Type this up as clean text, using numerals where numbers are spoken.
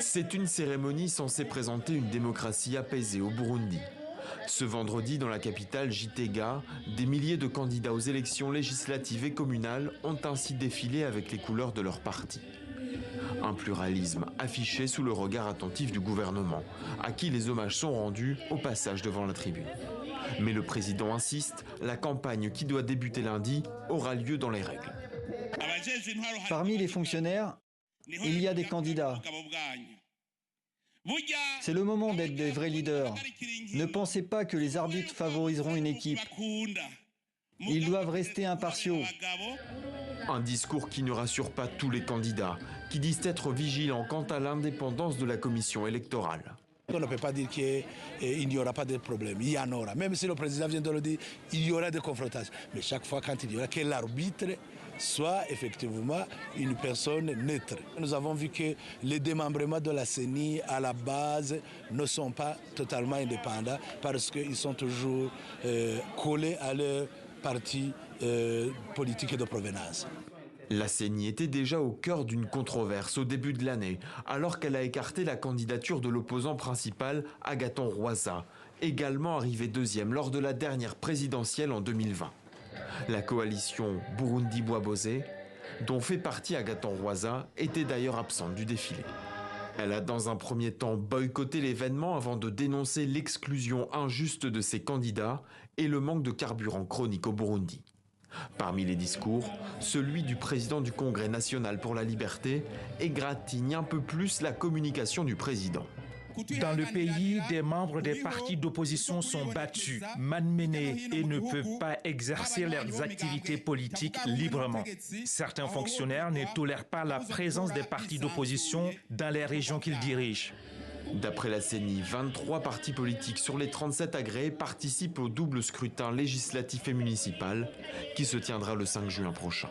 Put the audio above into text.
C'est une cérémonie censée présenter une démocratie apaisée au Burundi. Ce vendredi, dans la capitale Gitega, des milliers de candidats aux élections législatives et communales ont ainsi défilé avec les couleurs de leur parti. Un pluralisme affiché sous le regard attentif du gouvernement, à qui les hommages sont rendus au passage devant la tribune. Mais le président insiste, la campagne qui doit débuter lundi aura lieu dans les règles. Parmi les fonctionnaires, il y a des candidats. C'est le moment d'être des vrais leaders. Ne pensez pas que les arbitres favoriseront une équipe. Ils doivent rester impartiaux. Un discours qui ne rassure pas tous les candidats, qui disent être vigilants quant à l'indépendance de la commission électorale. On ne peut pas dire qu'il n'y aura pas de problème, il y en aura. Même si le président vient de le dire, il y aura des confrontations. Mais chaque fois quand il y aura, que l'arbitre soit effectivement une personne neutre. Nous avons vu que les démembrements de la CENI à la base ne sont pas totalement indépendants parce qu'ils sont toujours collés à leur parti politique de provenance. La CENI était déjà au cœur d'une controverse au début de l'année, alors qu'elle a écarté la candidature de l'opposant principal, Agathon Rwasa, également arrivé deuxième lors de la dernière présidentielle en 2020. La coalition Burundi-Bwabose, dont fait partie Agathon Rwasa, était d'ailleurs absente du défilé. Elle a dans un premier temps boycotté l'événement avant de dénoncer l'exclusion injuste de ses candidats et le manque de carburant chronique au Burundi. Parmi les discours, celui du président du Congrès national pour la liberté égratigne un peu plus la communication du président. Dans le pays, des membres des partis d'opposition sont battus, malmenés et ne peuvent pas exercer leurs activités politiques librement. Certains fonctionnaires ne tolèrent pas la présence des partis d'opposition dans les régions qu'ils dirigent. D'après la CENI, 23 partis politiques sur les 37 agréés participent au double scrutin législatif et municipal qui se tiendra le 5 juin prochain.